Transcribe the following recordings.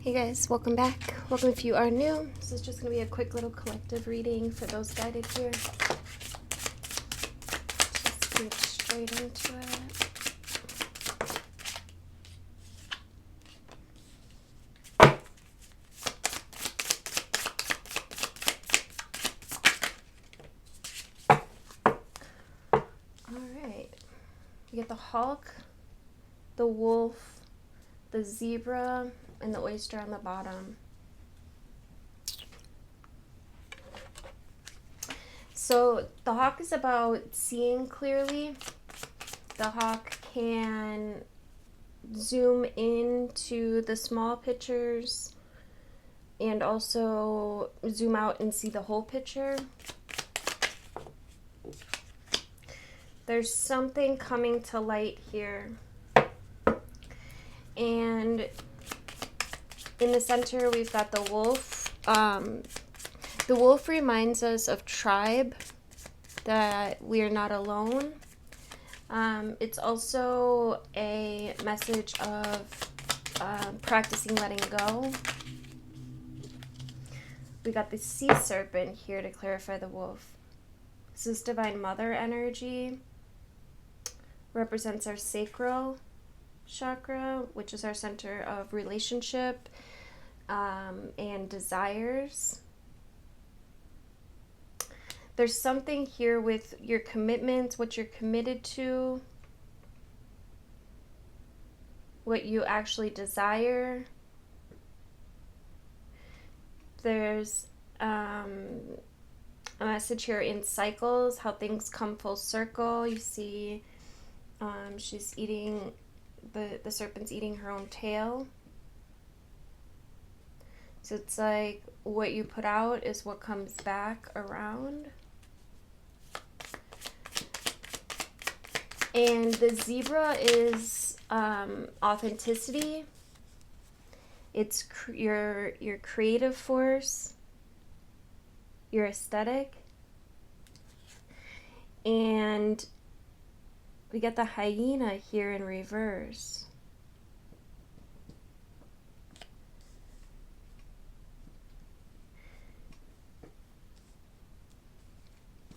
Hey guys, welcome back. Welcome if you are new. This is just going to be a quick little collective reading for those guided here. Just get straight into it. Alright. We get the hawk, the wolf, the zebra, and the oyster on the bottom. So the hawk is about seeing clearly. The hawk can zoom into the small pictures and also zoom out and see the whole picture. There's something coming to light here. And in the center, we've got the wolf. The wolf reminds us of tribe, that we are not alone. It's also a message of practicing letting go. We got the sea serpent here to clarify the wolf. This is Divine Mother energy. Represents our sacral chakra, which is our center of relationship and desires. There's something here with your commitments, what you're committed to, what you actually desire. There's a message here in cycles, how things come full circle. You see she's eating, the serpent's eating her own tail. So it's like what you put out is what comes back around. And the zebra is authenticity. It's your creative force, your aesthetic. And we get the hyena here in reverse.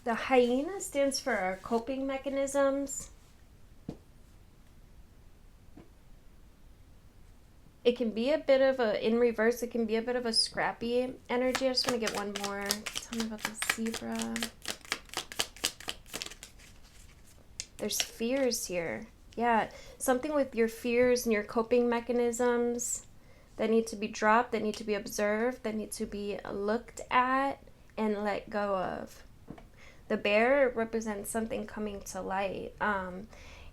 The hyena stands for our coping mechanisms. It can be a bit of a, in reverse, it can be a bit of a scrappy energy. I just want to get one more. Tell me about the zebra. There's fears here. Yeah, something with your fears and your coping mechanisms that need to be dropped, that need to be observed, that need to be looked at and let go of. The bear represents something coming to light.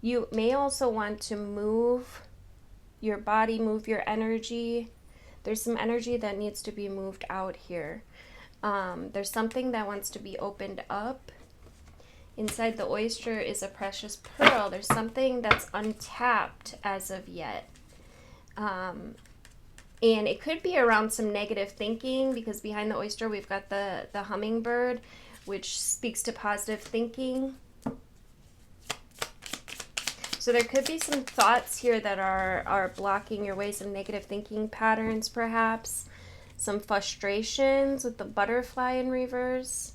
You may also want to move your body, move your energy. There's some energy that needs to be moved out here. There's something that wants to be opened up. Inside the oyster is a precious pearl. There's something that's untapped as of yet. And it could be around some negative thinking, because behind the oyster we've got the hummingbird, which speaks to positive thinking. So there could be some thoughts here that are blocking your way, some negative thinking patterns perhaps, some frustrations with the butterfly in reverse.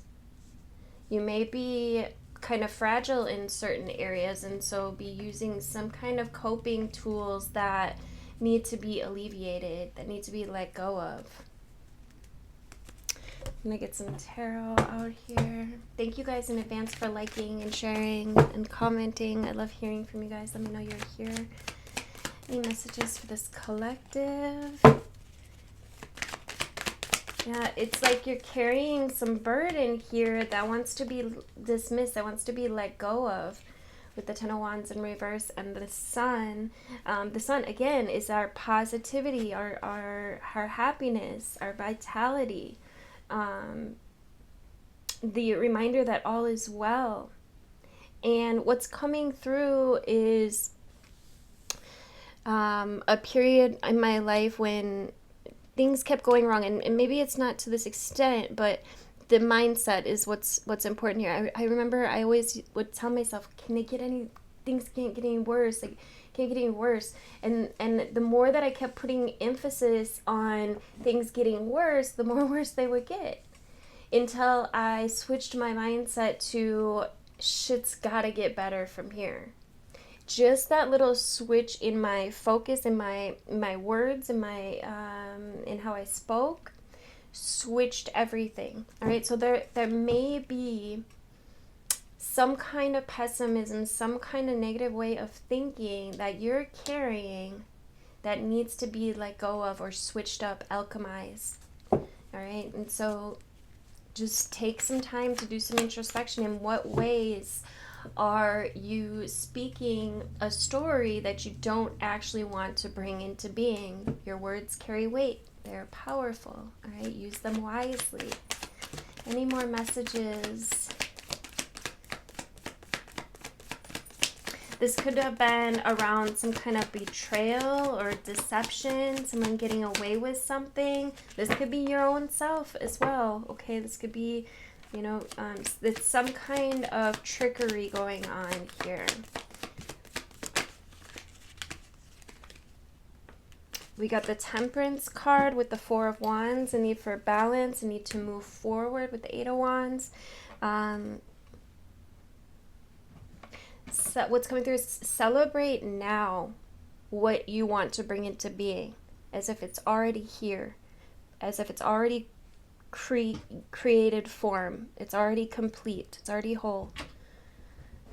You may be kind of fragile in certain areas, and so be using some kind of coping tools that need to be alleviated, that need to be let go of. I'm gonna get some tarot out here. Thank you guys in advance for liking and sharing and commenting. I love hearing from you guys. Let me know you're here. Any messages for this collective? Yeah, it's like you're carrying some burden here that wants to be dismissed, that wants to be let go of, with the Ten of Wands in reverse and the Sun. The Sun, again, is our positivity, our happiness, our vitality. The reminder that all is well. And what's coming through is a period in my life when things kept going wrong, and maybe it's not to this extent, but the mindset is what's important here. I remember I always would tell myself, things can't get any worse. Like, kept getting worse. And the more that I kept putting emphasis on things getting worse, the more worse they would get. Until I switched my mindset to shit's gotta get better from here. Just that little switch in my focus, in my words, in my in how I spoke, switched everything. All right, so there may be some kind of pessimism, some kind of negative way of thinking that you're carrying that needs to be let go of or switched up, alchemized. All right, and so just take some time to do some introspection. In what ways are you speaking a story that you don't actually want to bring into being? Your words carry weight. They're powerful. All right, use them wisely. Any more messages? This could have been around some kind of betrayal or deception, someone getting away with something. This could be your own self as well, okay? This could be, you know, it's some kind of trickery going on here. We got the Temperance card with the Four of Wands, a need for balance, a need to move forward with the Eight of Wands. So what's coming through is celebrate now what you want to bring into being, as if it's already here, as if it's already created form. It's already complete. It's already whole.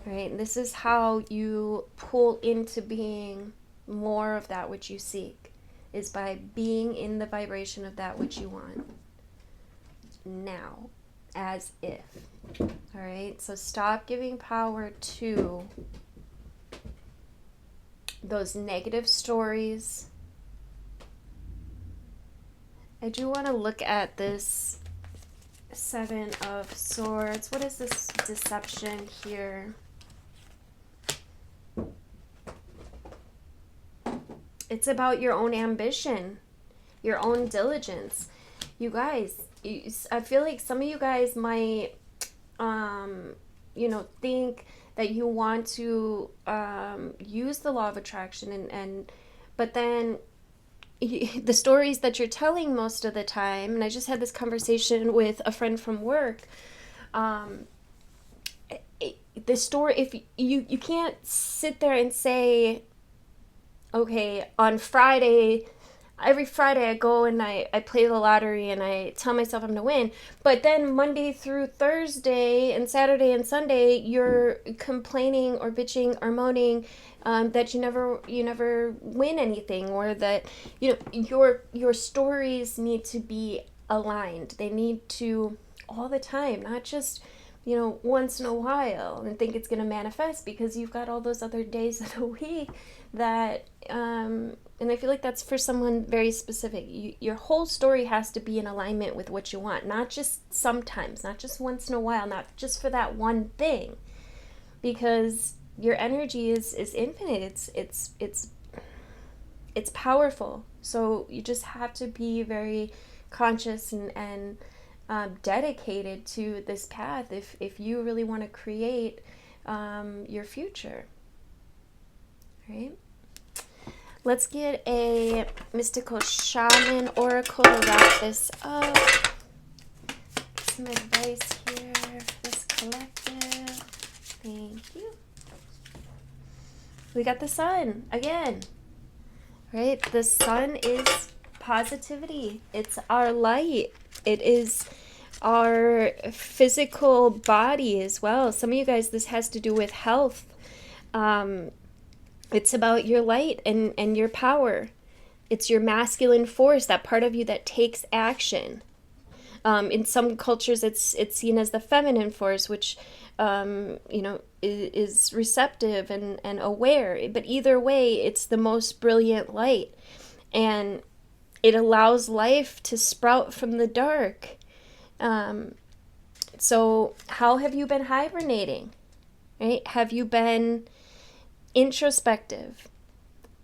Right? And this is how you pull into being more of that which you seek, is by being in the vibration of that which you want now, as if. All right, so stop giving power to those negative stories. I do want to look at this Seven of Swords. What is this deception here? It's about your own ambition, your own diligence. You guys, I feel like some of you guys might you know, think that you want to use the law of attraction, but then the stories that you're telling most of the time, and I just had this conversation with a friend from work, the story, if you can't sit there and say, okay, on Friday, every Friday I go and I play the lottery and I tell myself I'm going to win. But then Monday through Thursday and Saturday and Sunday, you're complaining or bitching or moaning that you never win anything, or that, you know, your stories need to be aligned. They need to all the time, not just, you know, once in a while and think it's going to manifest, because you've got all those other days of the week that and I feel like that's for someone very specific. Your whole story has to be in alignment with what you want, not just sometimes, not just once in a while, not just for that one thing, because your energy is infinite. It's powerful. So you just have to be very conscious and dedicated to this path if you really want to create your future. All right. Let's get a mystical shaman oracle to wrap this up. Some advice here for this collective. Thank you. We got the sun again. Right? The sun is positivity. It's our light. It is our physical body as well. Some of you guys, this has to do with health. It's about your light and your power. It's your masculine force, that part of you that takes action. In some cultures, it's seen as the feminine force, which, you know, is receptive and aware. But either way, it's the most brilliant light. And it allows life to sprout from the dark. So how have you been hibernating? Right? Have you been introspective?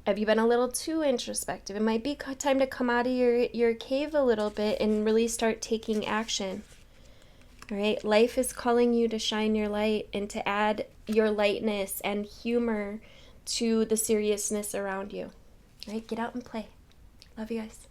Have you been a little too introspective? It might be time to come out of your cave a little bit and really start taking action. All right? Life is calling you to shine your light and to add your lightness and humor to the seriousness around you. All right, get out and play. Love you guys.